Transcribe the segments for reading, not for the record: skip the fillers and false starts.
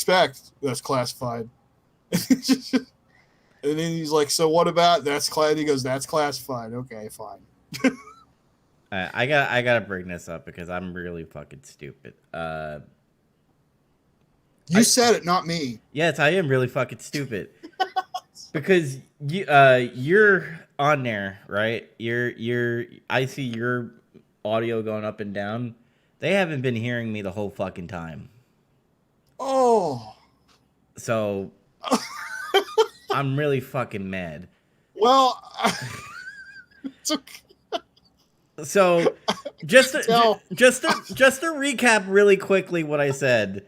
expect? That's classified. And then he's like, so what about that's classified? He goes, that's classified. Okay, fine. I gotta bring this up because I'm really fucking stupid. You I said it, not me. Yes, I am really fucking stupid because you're on there, right? You're I see your audio going up and down. They haven't been hearing me the whole fucking time. Oh. So I'm really fucking mad. Well, it's okay. So I can tell. just to recap really quickly what I said.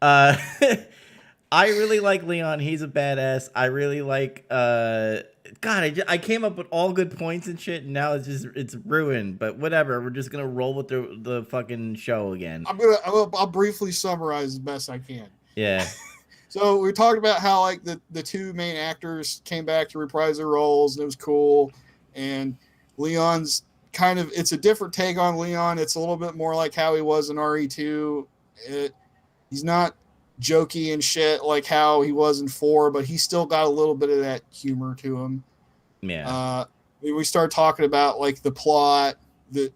Uh I really like Leon. He's a badass. I really like I came up with all good points and shit, and now it's ruined. But whatever. We're just gonna roll with the fucking show again. I'll briefly summarize as best I can. Yeah. So we talked about how like the two main actors came back to reprise their roles, and it was cool. And Leon's it's a different take on Leon. It's a little bit more like how he was in RE2. He's not jokey and shit like how he was in 4, but he still got a little bit of that humor to him. Yeah. We start talking about like the plot, the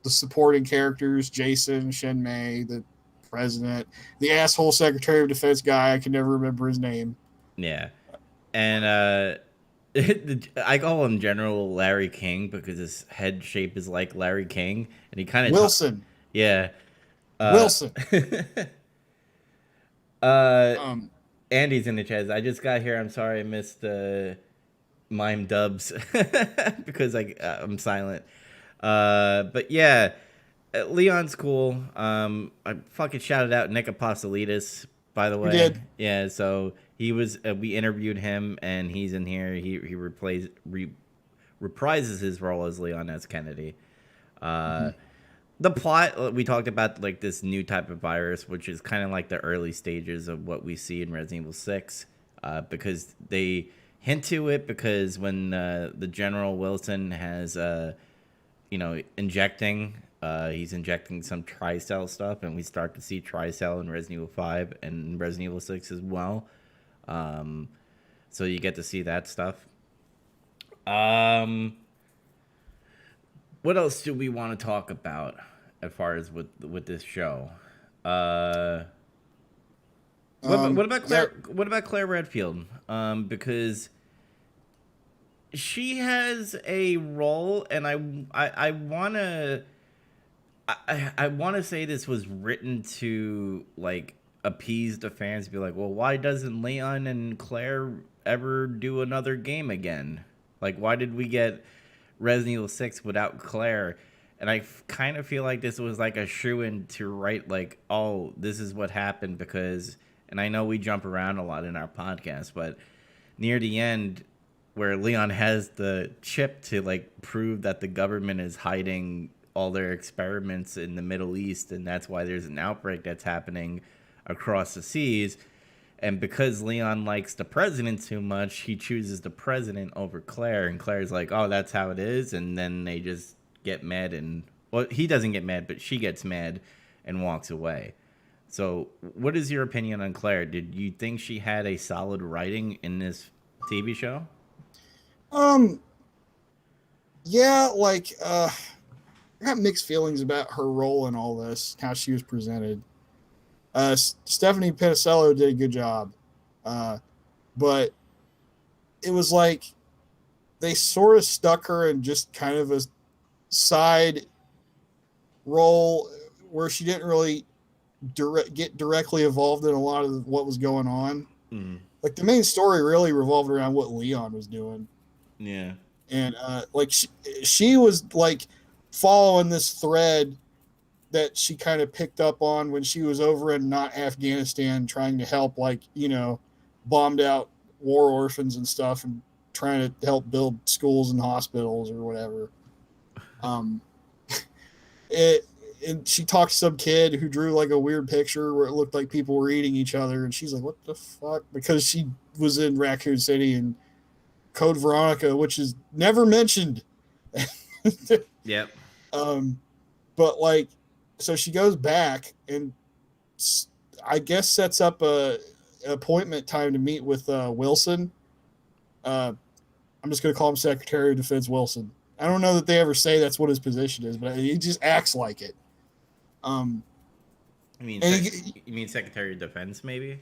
supporting characters, Jason, Shenmei, the president, the asshole Secretary of Defense guy. I can never remember his name. Yeah. And I call him General Larry King because his head shape is like Larry King, and he kind of Wilson. Yeah. Wilson. Andy's in the chat. I just got here. I'm sorry I missed mime Dubs because I'm silent. But yeah, Leon's cool. I fucking shouted out Nick Apostolitis, by the way. You did. Yeah, so he was. We interviewed him, and he's in here. He reprises his role as Leon S. Kennedy. The plot, we talked about like this new type of virus, which is kind of like the early stages of what we see in Resident Evil 6, because they hint to it because when the General Wilson has, injecting, he's injecting some Tricell stuff, and we start to see Tricell in Resident Evil 5 and Resident Evil 6 as well. So you get to see that stuff. What else do we want to talk about as far as with this show? What about Claire? Yeah. What about Claire Redfield? Because she has a role, and I wanna say this was written to like appease the fans, be like, well, why doesn't Leon and Claire ever do another game again? Like, why did we get Resident Evil 6 without Claire? And I kind of feel like this was like a shoo-in to write like, oh, this is what happened because, and I know we jump around a lot in our podcast, but near the end where Leon has the chip to like prove that the government is hiding all their experiments in the Middle East, and that's why there's an outbreak that's happening across the seas. And because Leon likes the president too much, he chooses the president over Claire. And Claire's like, oh, that's how it is. And then they just get mad. And, well, he doesn't get mad, but she gets mad and walks away. So what is your opinion on Claire? Did you think she had a solid writing in this TV show? Yeah, like, I got mixed feelings about her role in all this, how she was presented. Stephanie Pinicello did a good job. But it was like they sort of stuck her in just kind of a side role where she didn't really get directly involved in a lot of what was going on. Mm-hmm. Like the main story really revolved around what Leon was doing. Yeah. And like she was like following this thread that she kind of picked up on when she was over in not Afghanistan trying to help, like, bombed out war orphans and stuff and trying to help build schools and hospitals or whatever. And she talked to some kid who drew like a weird picture where it looked like people were eating each other. And she's like, what the fuck? Because she was in Raccoon City and Code Veronica, which is never mentioned. Yep. But like, so she goes back and I guess sets up a appointment time to meet with Wilson. Uh, I'm just going to call him Secretary of Defense Wilson. I don't know that they ever say that's what his position is, but he just acts like it. Um, and You mean Secretary of Defense, maybe?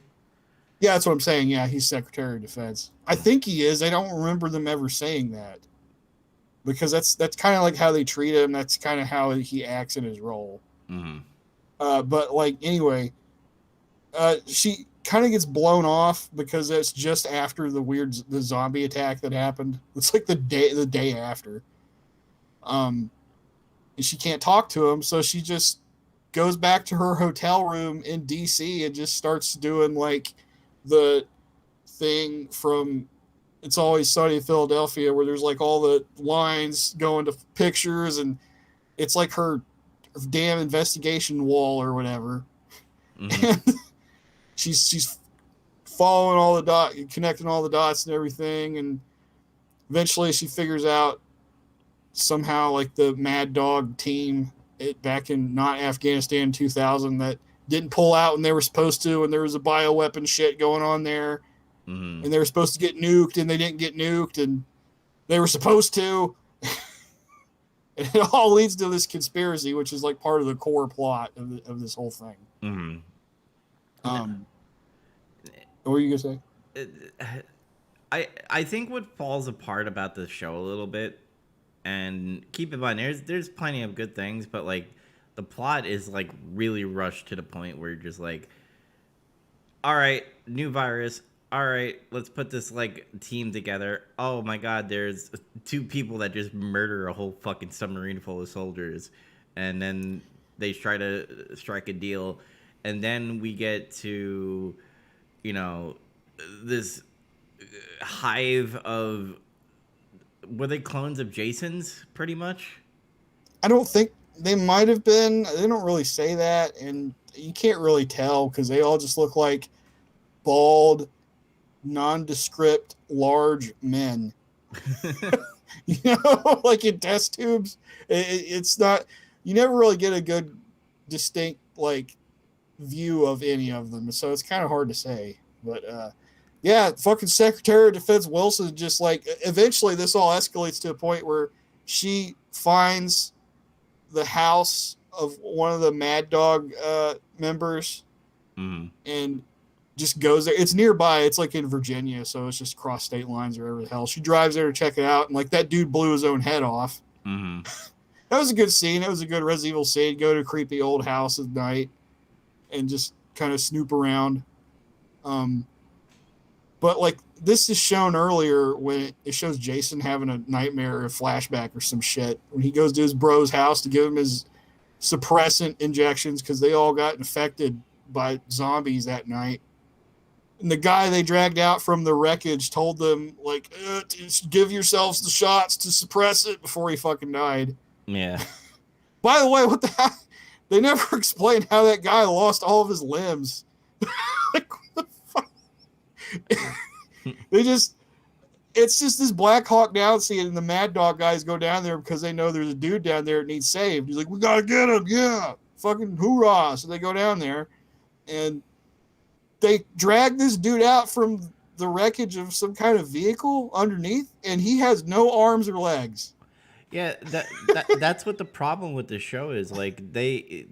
yeah, that's what I'm saying. Yeah, he's Secretary of Defense. I think he is. I don't remember them ever saying that because that's kind of like how they treat him. That's kind of how he acts in his role. Mm-hmm. But like anyway, she kind of gets blown off because it's just after the zombie attack that happened. It's like the day after. And she can't talk to him, so she just goes back to her hotel room in DC and just starts doing like the thing from It's Always Sunny in Philadelphia, where there's like all the lines going to pictures, and it's like her damn investigation wall or whatever. Mm-hmm. And she's following all the dots, connecting all the dots and everything, and eventually she figures out somehow like the Mad Dog team back in not Afghanistan 2000 that didn't pull out when they were supposed to, and there was a bioweapon shit going on there, Mm-hmm. and they were supposed to get nuked, and they didn't get nuked, and they were supposed to. And it all leads to this conspiracy, which is like part of the core plot of this whole thing. Mm-hmm. What were you gonna say? I think what falls apart about the show a little bit, and keep in mind there's plenty of good things, but like the plot is like really rushed to the point where you're just like, all right, new virus. All right, let's put this like team together. Oh my god, there's two people that just murder a whole fucking submarine full of soldiers, and then they try to strike a deal, and then we get to, you know, this hive of, were they clones of Jason's pretty much? I don't think they might have been. They don't really say that, and you can't really tell because they all just look like bald, nondescript, large men. You know, like in test tubes. It's not. You never really get a good, distinct like view of any of them, so it's kind of hard to say. But yeah, fucking Secretary of Defense Wilson just like eventually this all escalates to a point where she finds the house of one of the Mad Dog members and just goes there. It's nearby. It's like in Virginia, so it's just cross state lines or whatever the hell. She drives there to check it out, and like that dude blew his own head off. That was a good scene. That was a good Resident Evil scene. Go to a creepy old house at night and just kind of snoop around. But like this is shown earlier when it shows Jason having a nightmare or a flashback or some shit when he goes to his bro's house to give him his suppressant injections because they all got infected by zombies that night. And the guy they dragged out from the wreckage told them like, give yourselves the shots to suppress it before he fucking died. Yeah. By the way, what the heck? They never explained how that guy lost all of his limbs. Like, what the fuck? It's just this Black Hawk Down scene, and the Mad Dog guys go down there because they know there's a dude down there that needs saved. He's like, we gotta get him, yeah, fucking hoorah! So they go down there, and they drag this dude out from the wreckage of some kind of vehicle underneath, and he has no arms or legs. Yeah, that's what the problem with the show is. Like they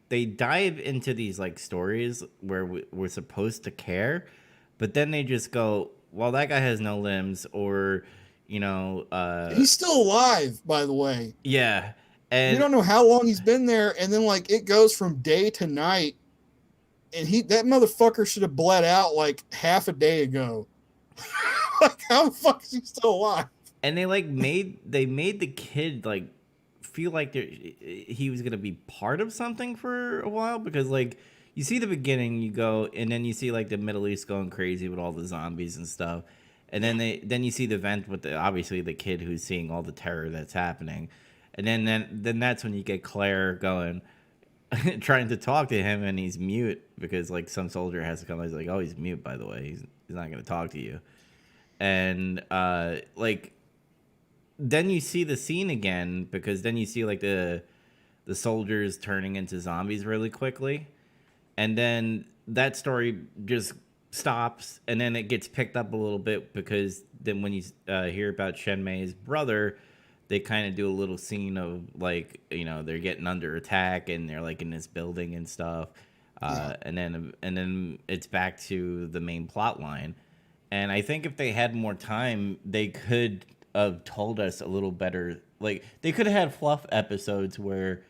dive into these like stories where we're supposed to care, but then they just go, well, that guy has no limbs, or you know, he's still alive, by the way. Yeah, and you don't know how long he's been there, and then like it goes from day to night, and that motherfucker should have bled out like half a day ago. Like, how the fuck is he still alive? And they like made the kid like feel like he was gonna be part of something for a while, because like you see the beginning, you go, and then you see like the Middle East going crazy with all the zombies and stuff, and then you see the event with obviously the kid who's seeing all the terror that's happening, and then that's when you get Claire going, trying to talk to him, and he's mute because like some soldier has to come. He's like, oh, he's mute, by the way. He's not gonna talk to you, and like. Then you see the scene again, because then you see like the soldiers turning into zombies really quickly, and then that story just stops, and then it gets picked up a little bit because then when you hear about Shenmei's brother, they kind of do a little scene of like they're getting under attack and they're like in this building and stuff, Yeah. and then it's back to the main plot line. And I think if they had more time, they could have told us a little better. Like they could have had fluff episodes where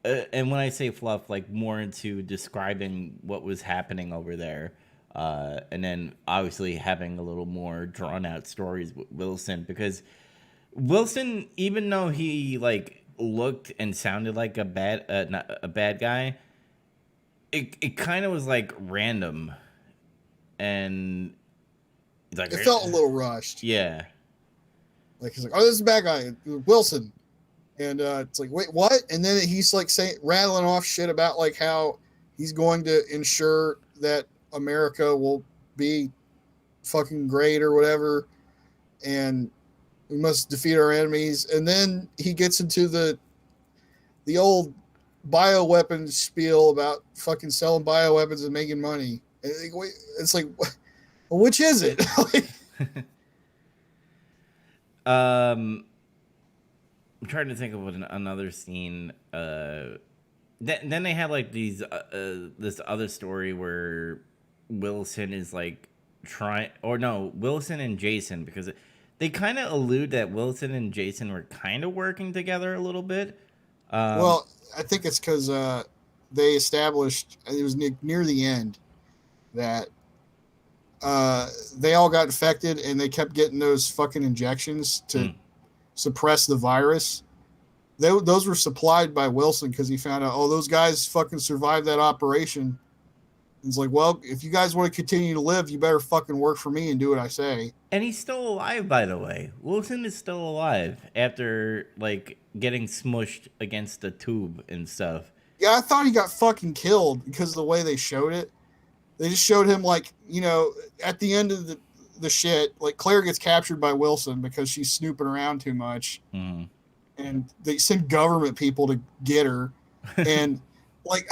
and when I say fluff, like more into describing what was happening over there, and then obviously having a little more drawn out stories with Wilson, because Wilson, even though he like looked and sounded like a bad not a bad guy, it kind of was like random, and like It felt a little rushed. yeah. Like he's like, "Oh, this is a bad guy, Wilson," and it's like, "Wait, what?" And then he's like saying, rattling off shit about like how he's going to ensure that America will be fucking great or whatever, and we must defeat our enemies. And then he gets into the old bioweapons spiel about fucking selling bioweapons and making money. And it's like, well, which is it? Like, I'm trying to think of another scene. Then they had like this other story where Wilson is like trying, or no, Wilson and Jason, because they kind of allude that Wilson and Jason were kind of working together a little bit. well, I think it's because they established, it was near the end, that they all got infected and they kept getting those fucking injections to suppress the virus. Those were supplied by Wilson because he found out, oh, those guys fucking survived that operation. It's like, well, if you guys want to continue to live, you better fucking work for me and do what I say. And he's still alive, by the way. Wilson is still alive after like getting smushed against the tube and stuff. Yeah, I thought he got fucking killed because of the way they showed it. They just showed him like, at the end of the shit, like Claire gets captured by Wilson because she's snooping around too much. Mm-hmm. And they send government people to get her. And like,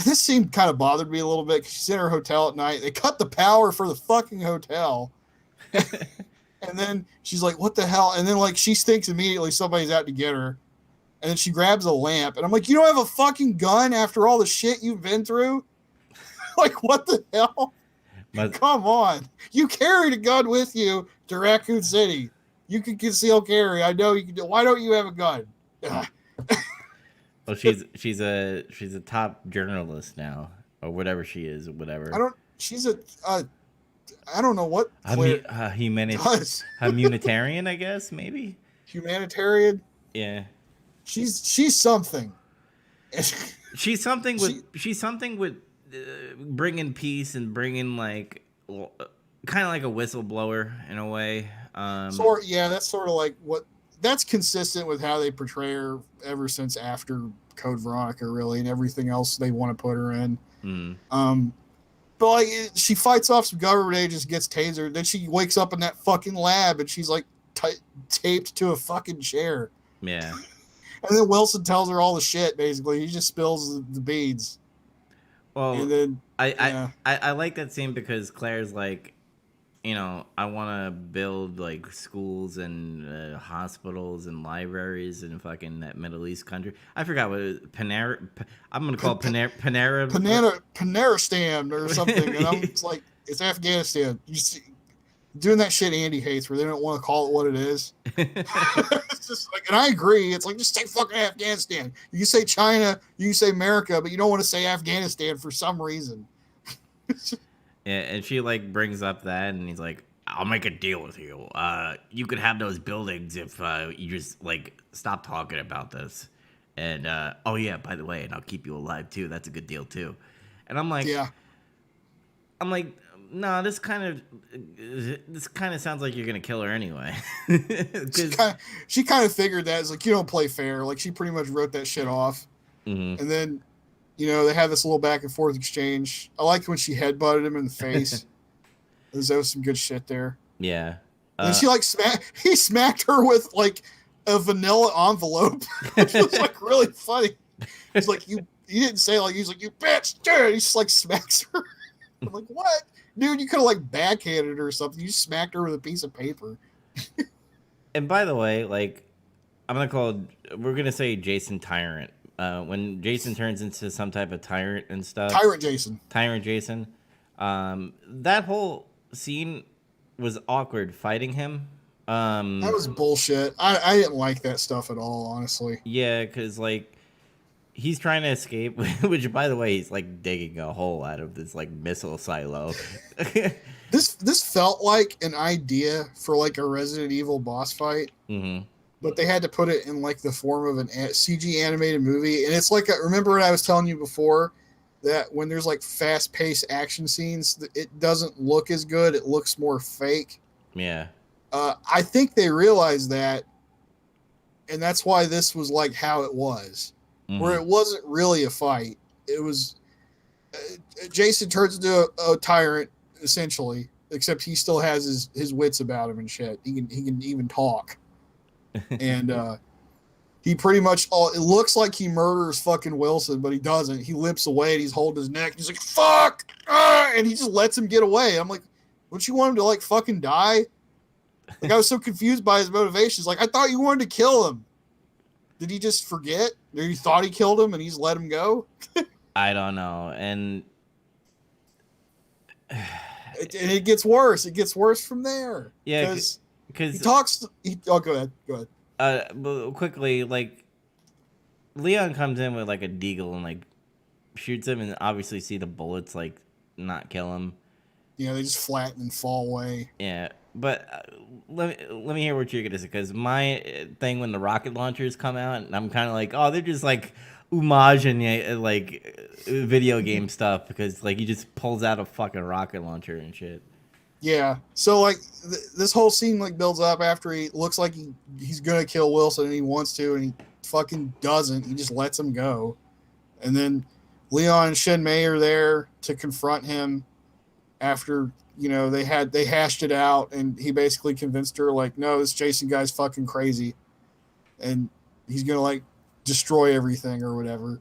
this scene kind of bothered me a little bit because she's in her hotel at night. They cut the power for the fucking hotel. And then she's like, what the hell? And then like she thinks immediately somebody's out to get her. And then she grabs a lamp. And I'm like, you don't have a fucking gun after all the shit you've been through? Like, what the hell? Come on. You carried a gun with you to Raccoon City. You can conceal carry. I know you can do. Why don't you have a gun? Well, she's a top journalist now, or whatever she is, whatever. She's I don't know what Claire does. Humanitarian, I guess, maybe. Humanitarian. Yeah. She's something. She's something with bringing peace and bringing like kind of like a whistleblower in a way. That's sort of like that's consistent with how they portray her ever since after Code Veronica, really, and everything else they want to put her in. But like she fights off some government agents, gets tasered, then she wakes up in that fucking lab and she's like taped to a fucking chair. Yeah. And then Wilson tells her all the shit. Basically, he just spills the beads. Well, and then I like that scene because Claire's like, I want to build like schools and hospitals and libraries in fucking that Middle East country. I forgot what it was. I'm gonna call it Panaristan or something. And I'm just like, it's Afghanistan. You see, doing that shit Andy hates, where they don't want to call it what it is. It's just like, and I agree. It's like, just say fucking Afghanistan. You can say China, you can say America, but you don't want to say Afghanistan for some reason. Yeah, and she like brings up that, and he's like, "I'll make a deal with you. You could have those buildings if you just like stop talking about this." And oh yeah, by the way, and I'll keep you alive too. That's a good deal too. And I'm like, no, this kind of sounds like you're gonna kill her anyway. She kind of figured that. It's like, you don't play fair. Like, she pretty much wrote that shit off. Mm-hmm. And then, they had this little back and forth exchange. I liked when she headbutted him in the face. There was some good shit there. Yeah. And she like he smacked her with like a vanilla envelope, which was like really funny. It's like, you he didn't say like he's like you bitch, dude. He just like smacks her. I'm like, what, dude? You could have like backhanded her or something. You smacked her with a piece of paper. And by the way, like we're gonna say Jason Tyrant. When Jason turns into some type of tyrant and stuff, Tyrant Jason. Tyrant Jason, that whole scene was awkward fighting him. That was bullshit. I didn't like that stuff at all, honestly. Yeah, because like he's trying to escape, which by the way, he's like digging a hole out of this like missile silo. This felt like an idea for like a Resident Evil boss fight, but they had to put it in like the form of an CG animated movie. And it's like remember what I was telling you before, that when there's like fast paced action scenes, it doesn't look as good. It looks more fake. Yeah. I think they realized that, and that's why this was like how it was, where it wasn't really a fight. It was Jason turns into a tyrant essentially, except he still has his wits about him and shit. He can even talk, and he pretty much it looks like he murders fucking Wilson, but he doesn't. He lips away and he's holding his neck. He's like fuck, and he just lets him get away. I'm like, don't you want him to like fucking die? Like I was so confused by his motivations. Like I thought you wanted to kill him. Did he just forget? Or you thought he killed him and he's let him go? I don't know. And it gets worse. It gets worse from there. Yeah, because he talks. Go ahead. Go ahead. But quickly, like Leon comes in with like a deagle and like shoots him, and obviously see the bullets like not kill him. Yeah, they just flatten and fall away. Yeah, but let me hear what you're gonna say, because my thing when the rocket launchers come out, and I'm kind of like, oh, they're just like homage and like video game stuff, because like he just pulls out a fucking rocket launcher and shit. Yeah, so like this whole scene like builds up after he looks like he's gonna kill Wilson and he wants to, and he fucking doesn't. He just lets him go, and then Leon and Shen Mei are there to confront him after they hashed it out, and he basically convinced her like, no, this Jason guy's fucking crazy, and he's gonna like destroy everything or whatever.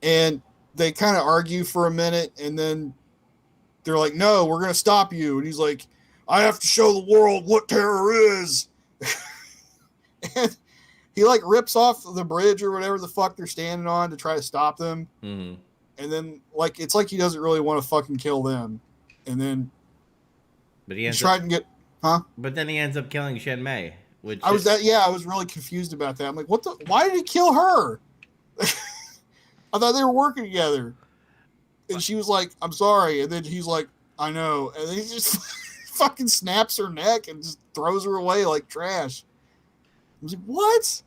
And they kind of argue for a minute, and then they're like, no, we're gonna stop you, and he's like, I have to show the world what terror is. And he like rips off the bridge or whatever the fuck they're standing on to try to stop them. And then like it's like he doesn't really want to fucking kill them, and then but he tried to get but then he ends up killing Shen Mei, which I was really confused about that. I'm like, why did he kill her? I thought they were working together. And she was like, I'm sorry. And then he's like, I know. And then he just fucking snaps her neck and just throws her away like trash. I was like, what?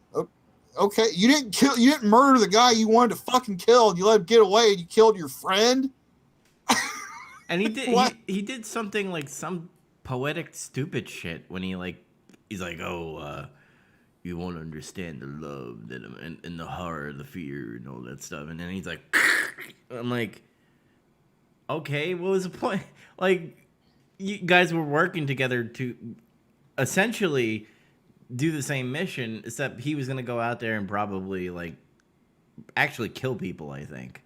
Okay, you didn't murder the guy you wanted to fucking kill, and you let him get away, and you killed your friend. And he did something like some poetic stupid shit when he's like, oh, you won't understand the love that and the horror, the fear, and all that stuff. And then he's like, I'm like, okay, what was the point? Like, you guys were working together to essentially do the same mission, except he was gonna go out there and probably like actually kill people. I think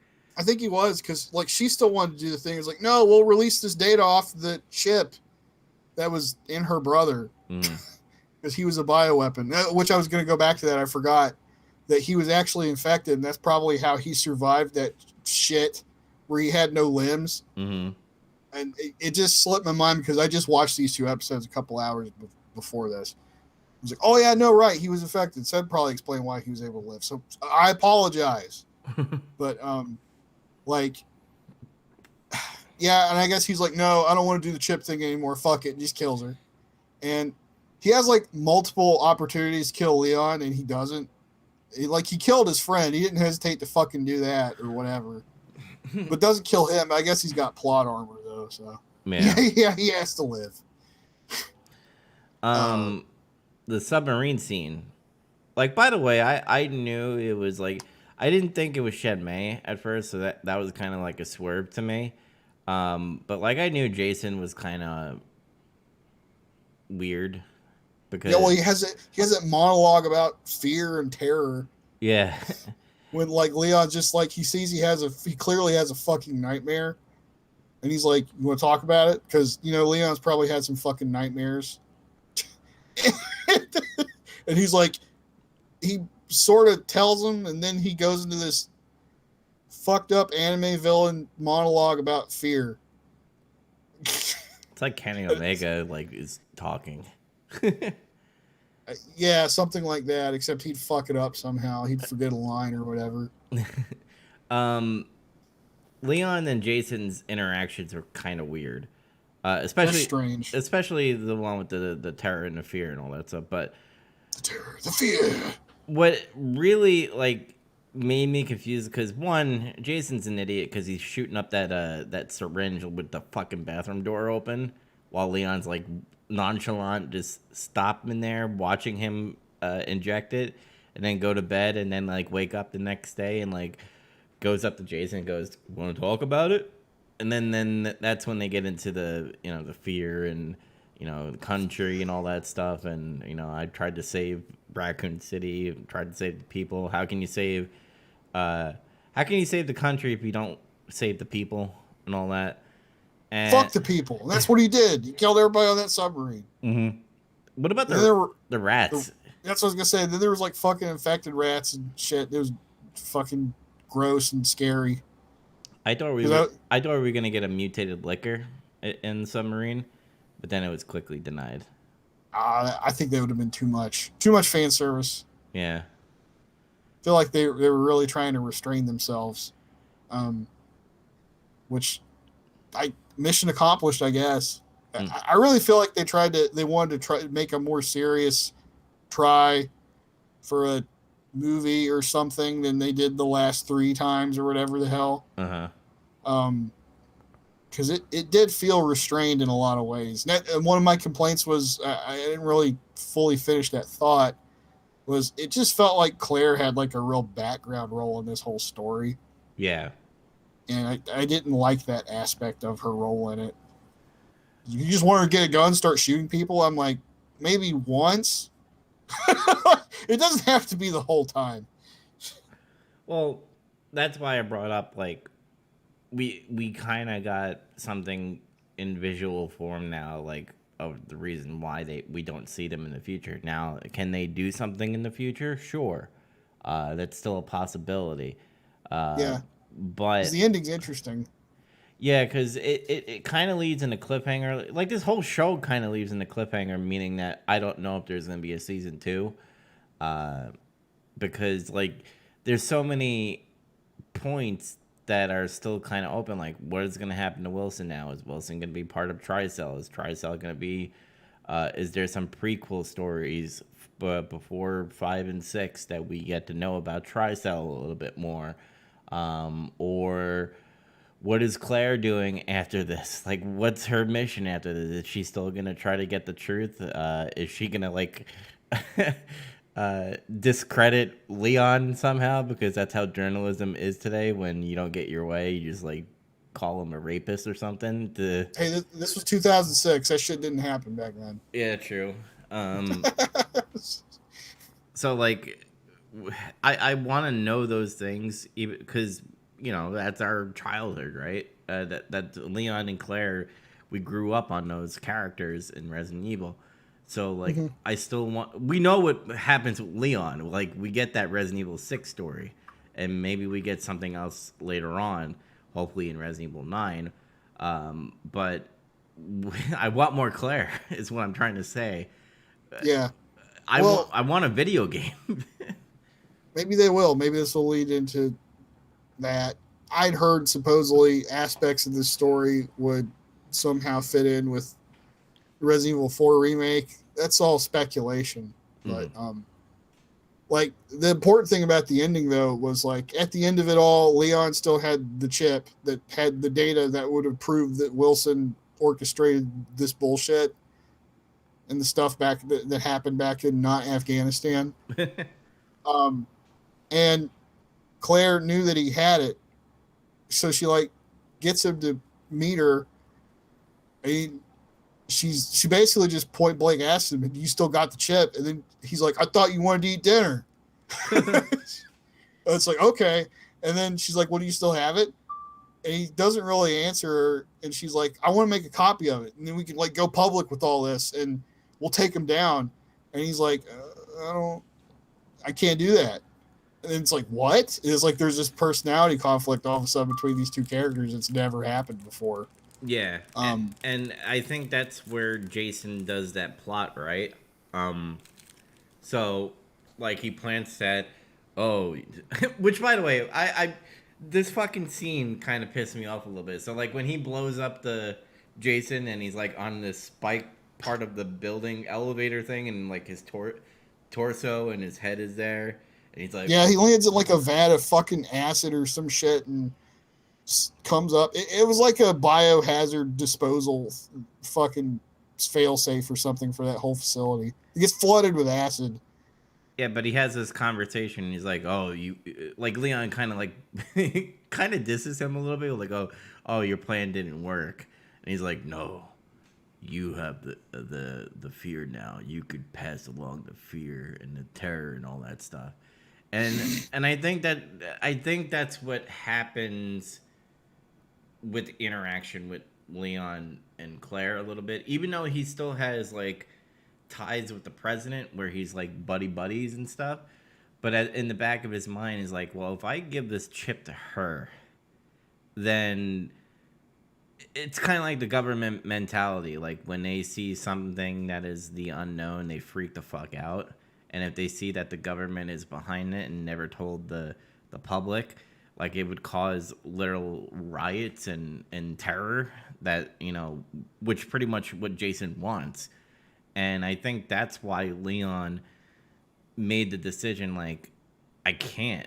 he was, because like she still wanted to do the thing. It's like, no, we'll release this data off the chip that was in her brother, because he was a bioweapon. Which I was gonna go back to that. I forgot that he was actually infected, and that's probably how he survived that shit where he had no limbs. And it just slipped my mind because I just watched these 2 episodes a couple hours before this. I was like, oh yeah, no, right, he was affected. So that'd probably explain why he was able to live. So I apologize. But like, yeah, and I guess he's like, no, I don't want to do the chip thing anymore. Fuck it, and just kills her. And he has like multiple opportunities to kill Leon, and he doesn't. He killed his friend. He didn't hesitate to fucking do that or whatever. But doesn't kill him. I guess he's got plot armor though, so yeah, he has to live. The submarine scene. Like, by the way, I knew it was like, I didn't think it was Shen Mei at first, so that was kind of like a swerve to me. But like I knew Jason was kind of weird because he has that monologue about fear and terror. Yeah. when like Leon just like he sees he clearly has a fucking nightmare, and he's like, "You want to talk about it?" Because Leon's probably had some fucking nightmares, and he's like, he sort of tells him, and then he goes into this fucked up anime villain monologue about fear. It's like Kenny Omega like is talking. Yeah, something like that. Except he'd fuck it up somehow. He'd forget a line or whatever. um, Leon and Jason's interactions are kind of weird, They're especially strange. the one with the terror and the fear and all that stuff. But The terror, the fear. what really like made me confused because one, Jason's an idiot because he's shooting up that syringe with the fucking bathroom door open while Leon's like nonchalant just stopping there watching him inject it and then go to bed and then like wake up the next day and like goes up to Jason and goes, "Want to talk about it?" And then that's when they get into the the fear and the country and all that stuff. And I tried to save Raccoon City, tried to save the people. Uh, how can you save the country if you don't save the people and all that? And Fuck the people. That's what he did. He killed everybody on that submarine. mm-hmm. What about And then there were the rats? that's what I was gonna say. Then there was like fucking infected rats and shit. It was fucking gross and scary. I thought we were gonna get a mutated liquor in the submarine, but then it was quickly denied. I think that would have been too much. Too much fan service. Yeah. I feel like they were really trying to restrain themselves. Which mission accomplished, I guess. I really feel like they wanted to try to make a more serious try for a movie or something than they did the last 3 times or whatever the hell. Because it did feel restrained in a lot of ways. And one of my complaints was I didn't really fully finish that thought. Was it just felt like Claire had like a real background role in this whole story. Yeah. And I didn't like that aspect of her role in it. You just want her to get a gun, start shooting people. I'm like, maybe once. It doesn't have to be the whole time. Well, that's why I brought up like we kind of got something in visual form now, like of the reason why we don't see them in the future. Now, can they do something in the future? Sure, that's still a possibility. Yeah, but the ending's interesting. Yeah, because it kind of leads in a cliffhanger. Like this whole show kind of leaves in a cliffhanger, meaning that I don't know if there's going to be a season 2. Because like there's so many points that are still kind of open. Like what is going to happen to Wilson now? Is Wilson going to be part of Tricell? Is Tricell going to be? Is there some prequel stories before 5 and 6 that we get to know about Tricell a little bit more, or what is Claire doing after this? Like, what's her mission after this? Is she still gonna try to get the truth? Is she gonna like discredit Leon somehow? Because that's how journalism is today. When you don't get your way, you just like call him a rapist or something. Hey, this was 2006. That shit didn't happen back then. Yeah, true. So like, I want to know those things even because that's our childhood, right? That Leon and Claire, we grew up on those characters in Resident Evil. So like, I still want. We know what happens with Leon. Like we get that Resident Evil 6 story, and maybe we get something else later on. Hopefully in Resident Evil 9. But I want more Claire. Is what I'm trying to say. Yeah. I want a video game. Maybe they will. Maybe this will lead into that. I'd heard supposedly aspects of this story would somehow fit in with the Resident Evil 4 remake. That's all speculation. But like the important thing about the ending though was like at the end of it all, Leon still had the chip that had the data that would have proved that Wilson orchestrated this bullshit and the stuff that happened back in not Afghanistan. And Claire knew that he had it, so she like gets him to meet her. And she basically just point blank asks him, "You still got the chip?" And then he's like, "I thought you wanted to eat dinner." It's like, okay. And then she's like, well, do you still have it? And he doesn't really answer her. And she's like, I want to make a copy of it. And then we can like go public with all this and we'll take him down. And he's like, I can't do that. And it's like, what? It's like there's this personality conflict all of a sudden between these two characters. It's never happened before. Yeah, Um, and I think that's where Jason does that plot, right? Um, so like he plants that. Oh, which by the way, I this fucking scene kind of pissed me off a little bit. So like when he blows up the Jason and he's like on this spike part of the building elevator thing, and like his torso and his head is there, and he's like, yeah, he lands in like a vat of fucking acid or some shit and comes up. It was like a biohazard disposal fucking failsafe or something for that whole facility. It gets flooded with acid. yeah, but he has this conversation. And he's like, "Oh, you like Leon kind of like kind of disses him a little bit, like, oh, your plan didn't work." And he's like, "No, you have the fear now. You could pass along the fear and the terror and all that stuff." And I think that's what happens with interaction with Leon and Claire a little bit, even though he still has like ties with the president where he's like buddy buddies and stuff. But in the back of his mind is like, well, if I give this chip to her, then it's kind of like the government mentality. Like when they see something that is the unknown, they freak the fuck out. And if they see that the government is behind it and never told the public, like it would cause literal riots and terror that, you know, which pretty much what Jason wants. And I think that's why Leon made the decision like, I can't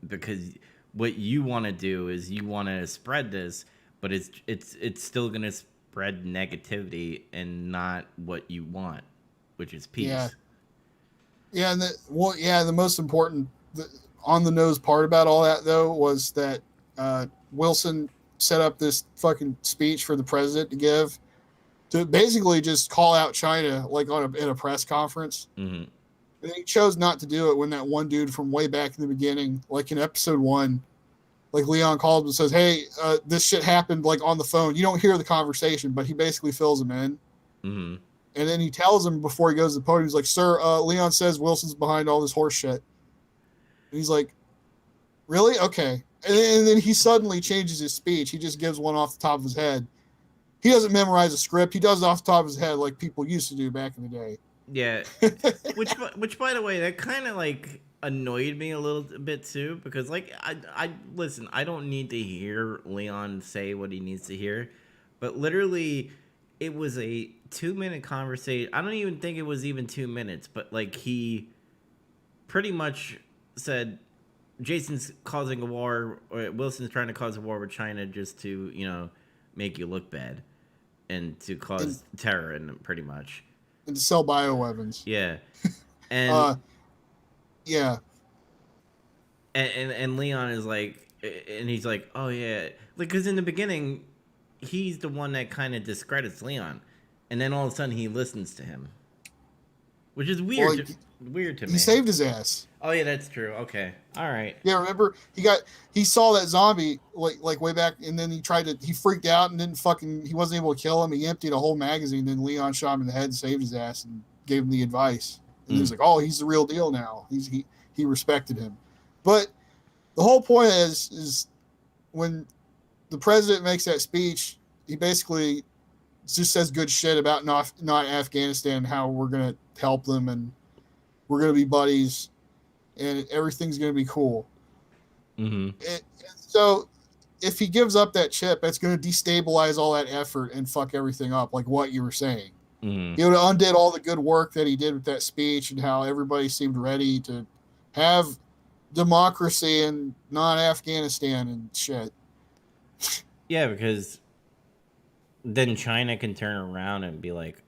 because what you want to do is you want to spread this, but it's still going to spread negativity and not what you want, which is peace. Yeah, yeah, and the most important, on the nose part about all that though was that Wilson set up this fucking speech for the president to give to basically just call out China like in a press conference. Mm-hmm. And he chose not to do it when that one dude from way back in the beginning, like in episode 1, like Leon calls him and says, "Hey, this shit happened like on the phone." You don't hear the conversation, but he basically fills him in. Mm-hmm. And then he tells him before he goes to the podium, he's like, "Sir, Leon says Wilson's behind all this horse shit." And he's like, "Really? Okay." And then he suddenly changes his speech. He just gives one off the top of his head. He doesn't memorize a script. He does it off the top of his head like people used to do back in the day. Yeah, which by the way, that kind of like annoyed me a little bit too because like I listen, I don't need to hear Leon say what he needs to hear, but literally, it was a 2 minute conversation. I don't even think it was even 2 minutes, but like he pretty much said Jason's causing a war, or Wilson's trying to cause a war with China just to, you know, make you look bad and to cause terror and pretty much. And to sell bioweapons. Yeah. And Uh, yeah. and Leon is like, and he's like, "Oh yeah." Like cuz in the beginning he's the one that kind of discredits Leon. And then all of a sudden he listens to him. Which is weird. Well, Weird to me. he saved his ass. Oh yeah, that's true. Okay. All right. Yeah, remember he saw that zombie like way back, and then he freaked out and didn't he wasn't able to kill him. He emptied a whole magazine. Then Leon shot him in the head, saved his ass, and gave him the advice. And he was like, "Oh, he's the real deal now." He respected him. But the whole point is when the president makes that speech, he basically just says good shit about not Afghanistan, how we're gonna help them and we're gonna be buddies and everything's going to be cool. Mm-hmm. So if he gives up that chip, it's going to destabilize all that effort and fuck everything up, like what you were saying. Mm-hmm. He would have undid all the good work that he did with that speech and how everybody seemed ready to have democracy and not Afghanistan and shit. Yeah, because then China can turn around and be like,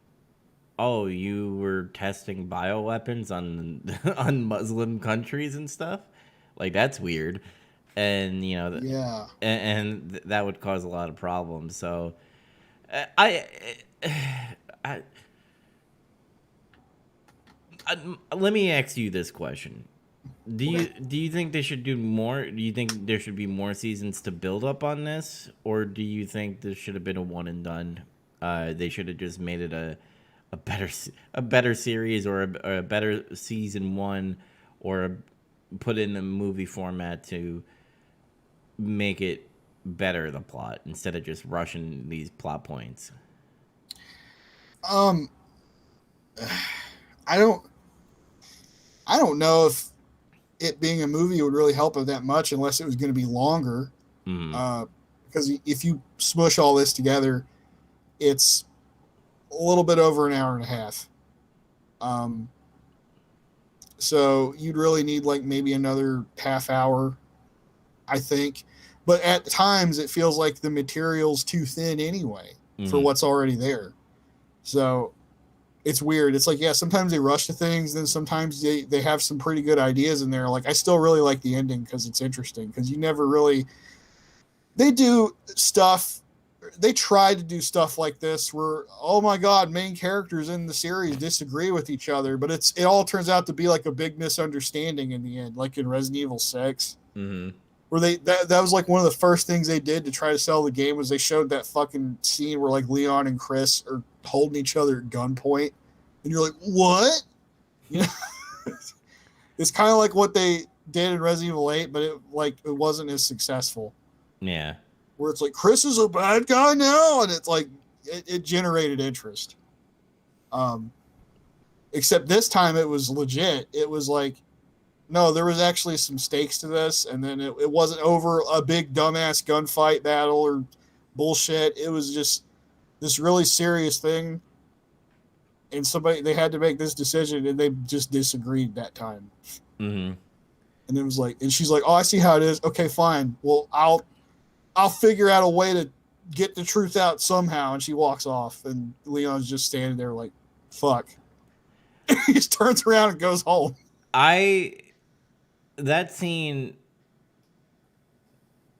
"Oh, you were testing bioweapons on on Muslim countries and stuff." Like that's weird, and you know, Yeah. and that would cause a lot of problems. So, I, I, let me ask you this question: Do you think they should do more? Do you think there should be more seasons to build up on this, or do you think this should have been a one and done? They should have just made it a better series, or a better season one, or put in a movie format to make it better the plot instead of just rushing these plot points. Um, I don't I don't know if it being a movie would really help it that much unless it was going to be longer. Mm. Uh, because if you smush all this together, it's a little bit over an hour and a half. Um, so you'd really need like maybe another half hour, I think. But at times, it feels like the material's too thin anyway for Mm. what's already there. So it's weird. It's like, yeah, sometimes they rush to things, then sometimes they have some pretty good ideas in there. Like, I still really like the ending because it's interesting because you never really. They do stuff. They try to do stuff like this where, oh my god, main characters in the series disagree with each other, but it all turns out to be like a big misunderstanding in the end, like in Resident Evil 6, Mm. where that was like one of the first things they did to try to sell the game was they showed that fucking scene where like Leon and Chris are holding each other at gunpoint, and you're like, what? You know, it's kind of like what they did in Resident Evil 8, but it wasn't as successful. Yeah. Where it's like Chris is a bad guy now, and it's like it generated interest. Um, except this time it was legit. It was like, no, there was actually some stakes to this, and then it wasn't over a big dumbass gunfight battle or bullshit. It was just this really serious thing, and they had to make this decision, and they just disagreed that time. Mm. And it was like, and she's like, "Oh, I see how it is. Okay, fine. Well, I'll figure out a way to get the truth out somehow." And she walks off, and Leon's just standing there like, "Fuck." He just turns around and goes home. I that scene,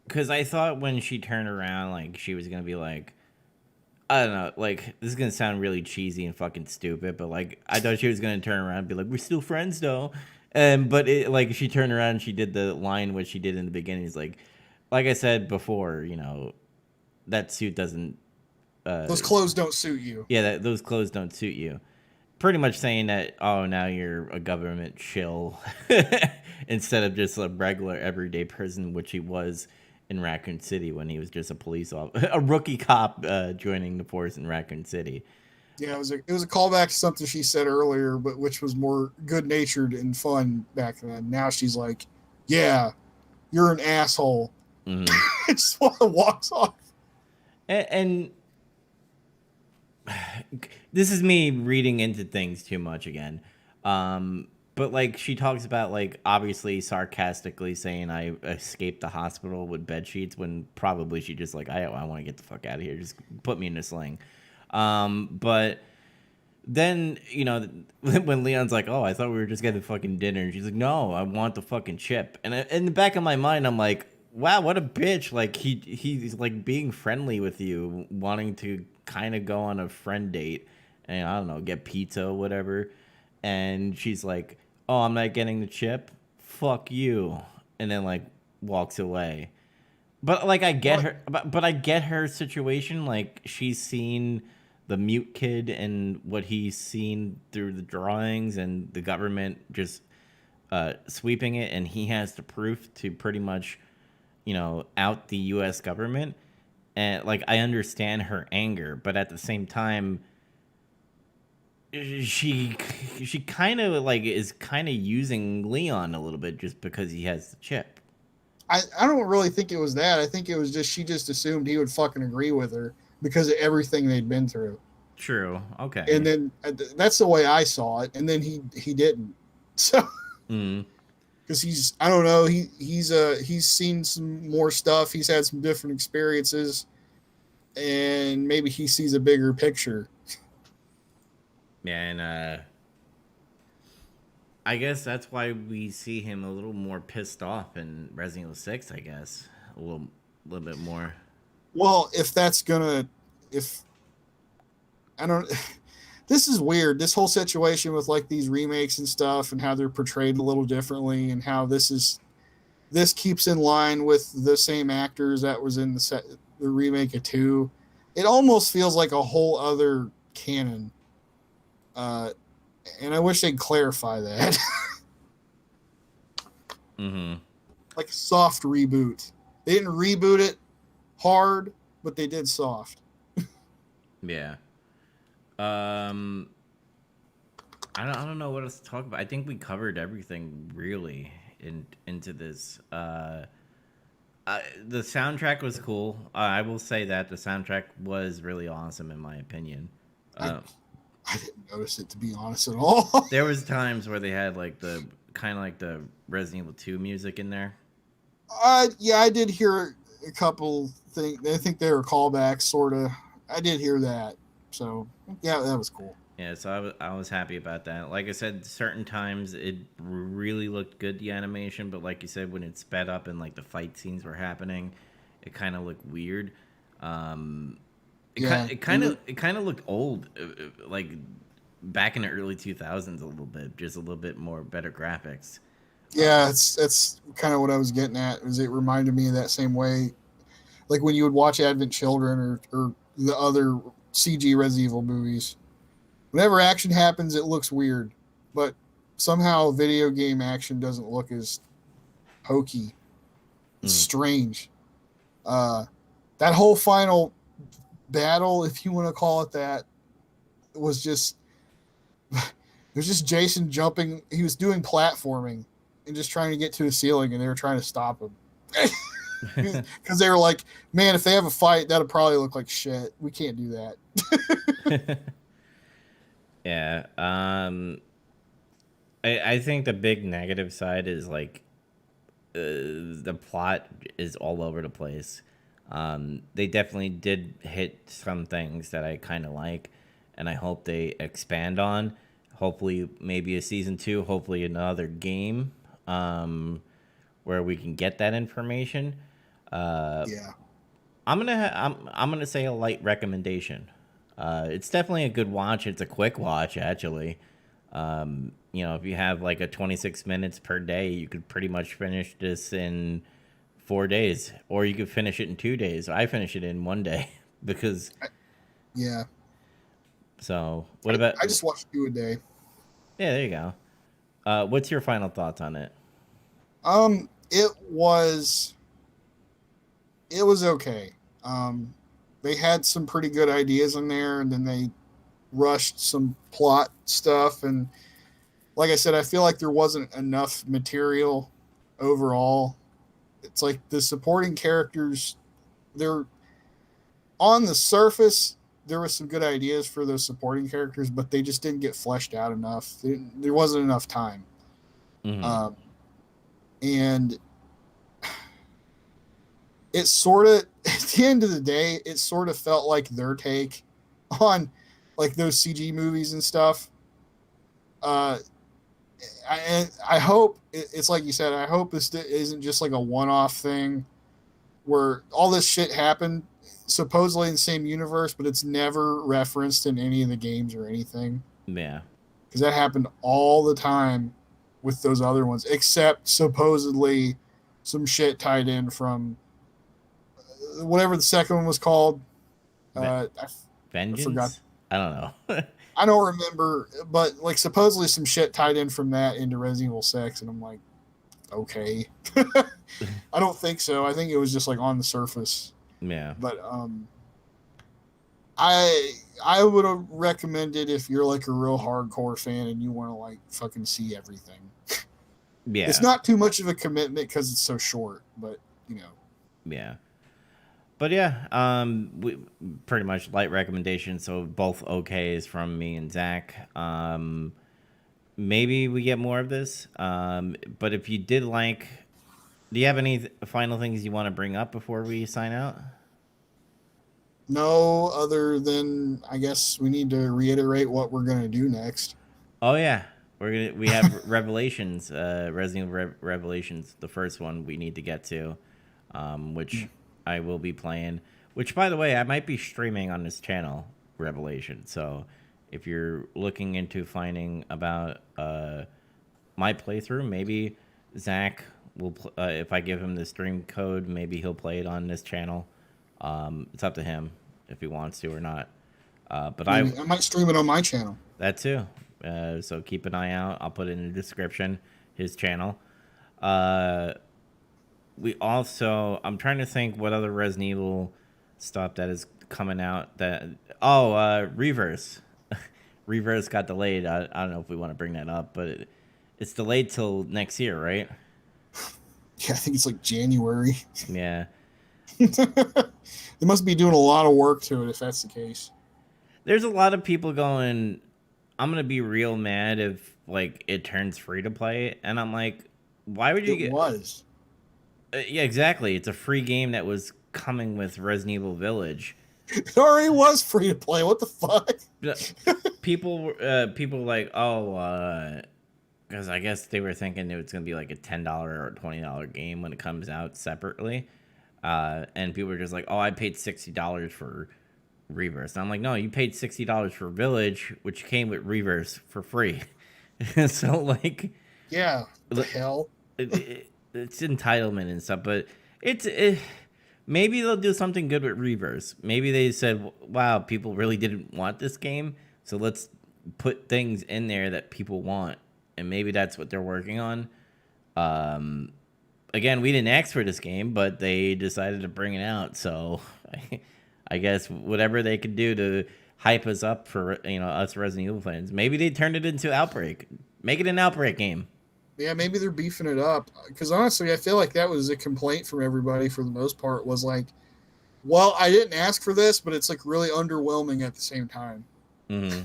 because I thought when she turned around, like she was gonna be like, I don't know, like this is gonna sound really cheesy and fucking stupid, but like I thought she was gonna turn around and be like, "We're still friends, though." And but it like she turned around and she did the line what she did in the beginning. Is like I said before, that suit doesn't. Those clothes don't suit you. Yeah, those clothes don't suit you. Pretty much saying that, oh, now you're a government shill instead of just a regular everyday person, which he was in Raccoon City when he was just a police officer, a rookie cop joining the force in Raccoon City. Yeah, it was a callback to something she said earlier, but which was more good natured and fun back then. Now she's like, "Yeah, you're an asshole." Mm-hmm. Just walks off. And this is me reading into things too much again. But like she talks about like obviously sarcastically saying I escaped the hospital with bed sheets when probably she just like I want to get the fuck out of here. Just put me in a sling. But then when Leon's like, "Oh, I thought we were just getting fucking dinner," and she's like, "No, I want the fucking chip." And in the back of my mind, I'm like, "Wow, what a bitch!" Like he's like being friendly with you, wanting to kind of go on a friend date, and I don't know, get pizza or whatever. And she's like, "Oh, I'm not getting the chip. Fuck you," and then like walks away. But like I get her, but I get her situation. Like she's seen the mute kid and what he's seen through the drawings and the government just sweeping it, and he has the proof to pretty much, out the U.S. government. And like I understand her anger, but at the same time, she she kind of like is kind of using Leon a little bit just because he has the chip. I don't really think it was that. I think it was just she just assumed he would fucking agree with her because of everything they'd been through. True. And Okay. then that's the way I saw it. And then he didn't. So Mm. because he's I don't know he's seen some more stuff. He's had some different experiences, and maybe he sees a bigger picture. Yeah, and I guess that's why we see him a little more pissed off in Resident Evil 6, I guess. A little bit more. Well, if that's gonna if I don't this is weird. This whole situation with like these remakes and stuff, and how they're portrayed a little differently, and how this keeps in line with the same actors that was in the remake of two. It almost feels like a whole other canon, uh, and I wish they'd clarify that. Mm-hmm. Like a soft reboot. They didn't reboot it hard, but they did soft. Yeah. I don't know what else to talk about. I think we covered everything really into this. The soundtrack was cool. I will say that the soundtrack was really awesome in my opinion. I Uh, I didn't notice it, to be honest, at all. there was times where they had like the kind of like the Resident Evil 2 music in there. Yeah, I did hear a couple things. I think they were callbacks, sort of. I did hear that. So, yeah, that was cool. Yeah, so I was happy about that. Like I said, certain times it really looked good, the animation, but like you said, when it sped up and like the fight scenes were happening, it kind of looked weird. Um, Yeah. it kind of looked old, like back in the early 2000s a little bit, just a little bit more better graphics. Yeah, that's kind of what I was getting at. Is it reminded me of that same way, like when you would watch Advent Children or the other CG Resident Evil movies. Whenever action happens, it looks weird, but somehow video game action doesn't look as hokey. It's Mm. strange. Uh, that whole final battle, if you want to call it that, was just there's just Jason jumping. He was doing platforming and just trying to get to the ceiling, and they were trying to stop him because they were like, "Man, if they have a fight, that'll probably look like shit. We can't do that." Yeah. I think the big negative side is like the plot is all over the place. They definitely did hit some things that I kind of like, and I hope they expand on. Hopefully, maybe a season two. Hopefully, another game where we can get that information. Uh, Yeah, I'm gonna say a light recommendation. It's definitely a good watch. It's a quick watch, actually. You know, if you have like a 26 minutes per day, you could pretty much finish this in 4 days, or you could finish it in 2 days. I finish it in one day because. yeah. So, what about? I just watched two a day. Yeah, there you go. What's your final thoughts on it? It was okay. They had some pretty good ideas in there, and then they rushed some plot stuff. And like I said, I feel like there wasn't enough material overall. It's like the supporting characters, they're on the surface. There was some good ideas for those supporting characters, but they just didn't get fleshed out enough. There wasn't enough time. Mm-hmm. Um, and it sort of at the end of the day it sort of felt like their take on like those CG movies and stuff. uh I hope it's like you said, I hope this isn't just like a one-off thing where all this shit happened supposedly in the same universe, but it's never referenced in any of the games or anything, Yeah. because that happened all the time with those other ones, except supposedly some shit tied in from whatever the second one was called. Ve- I forgot. Vengeance? I don't know. I don't remember, but like supposedly some shit tied in from that into Resident Evil 6, and I'm like, okay. I don't think so. I think it was just like on the surface. Yeah. But I would have recommended if you're like a real hardcore fan and you want to like fucking see everything. Yeah. It's not too much of a commitment because it's so short, but you know. Yeah. But yeah, we pretty much light recommendations. So both okays from me and Zach. Maybe we get more of this. But if you did like, do you have any final things you want to bring up before we sign out? No, other than I guess we need to reiterate what we're gonna do next. Oh yeah, we have Revelations, Resident Evil Revelations, the first one we need to get to, which I will be playing. Which, by the way, I might be streaming on this channel, Revelation. So if you're looking into finding about my playthrough, maybe Zach will. If I give him the stream code, maybe he'll play it on this channel. It's up to him if he wants to or not. But Maybe I might stream it on my channel. that too. So keep an eye out. I'll put it in the description. His channel. Uh, we also. I'm trying to think what other Resident Evil stuff that is coming out. Reverse. Reverse got delayed. I don't know if we want to bring that up, but it's delayed till next year, right? Yeah, I think it's like January. Yeah. They must be doing a lot of work to it if that's the case. There's a lot of people going, I'm gonna be real mad if like it turns free to play, and I'm like, why would you It was. Yeah, exactly. It's a free game that was coming with Resident Evil Village. It already was free to play. What the fuck? People were like, oh, because I guess they were thinking it was gonna be like a $10 or $20 game when it comes out separately, and people were just like, oh, I paid $60 for Reverse. And I'm like, no, you paid $60 for Village, which came with Reverse for free. So like, Yeah, the hell. It's entitlement and stuff, but maybe they'll do something good with Reverse. Maybe they said, wow, people really didn't want this game, so let's put things in there that people want, and maybe that's what they're working on. Again, we didn't ask for this game, but they decided to bring it out, so I guess whatever they could do to hype us up for us Resident Evil fans. Maybe they turned it into Outbreak. Make it an Outbreak game. Yeah, maybe they're beefing it up. Because honestly, I feel like that was a complaint from everybody for the most part. Was like, well, I didn't ask for this, but it's like really underwhelming at the same time. Mm-hmm.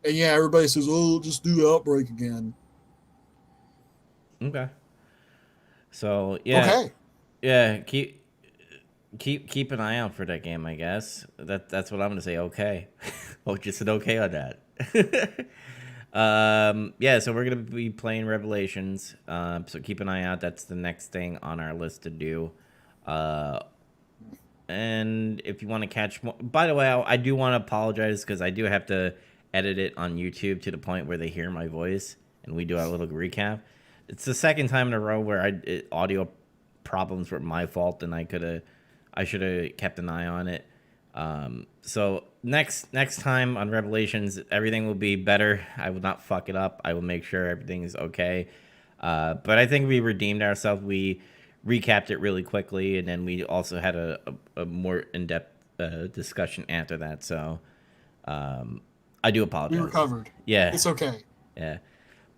And yeah, everybody says, "Oh, just do Outbreak again." Okay. So yeah, okay. Yeah. Keep an eye out for that game. I guess that's what I'm gonna say. Okay. Oh, just an okay on that. Yeah, so we're gonna be playing Revelations. So keep an eye out. That's the next thing on our list to do. And if you want to catch more, by the way, I do want to apologize because I do have to edit it on YouTube to the point where they hear my voice and we do a little recap. It's the second time in a row where audio problems were my fault, and I should have kept an eye on it. So next time on Revelations, everything will be better. I will not fuck it up. I will make sure everything is okay. But I think we redeemed ourselves. We recapped it really quickly, and then we also had a more in-depth discussion after that. So I do apologize. We recovered. Yeah. It's okay. Yeah.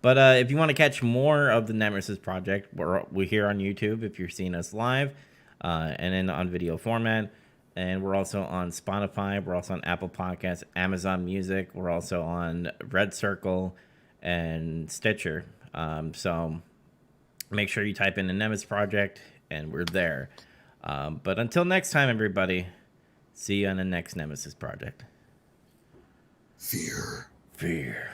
But if you want to catch more of the Nemesis Project, we're here on YouTube if you're seeing us live, and then on video format. And we're also on Spotify. We're also on Apple Podcasts, Amazon Music. We're also on Red Circle and Stitcher. So make sure you type in the Nemesis Project, and we're there. But until next time, everybody, see you on the next Nemesis Project. Fear. Fear.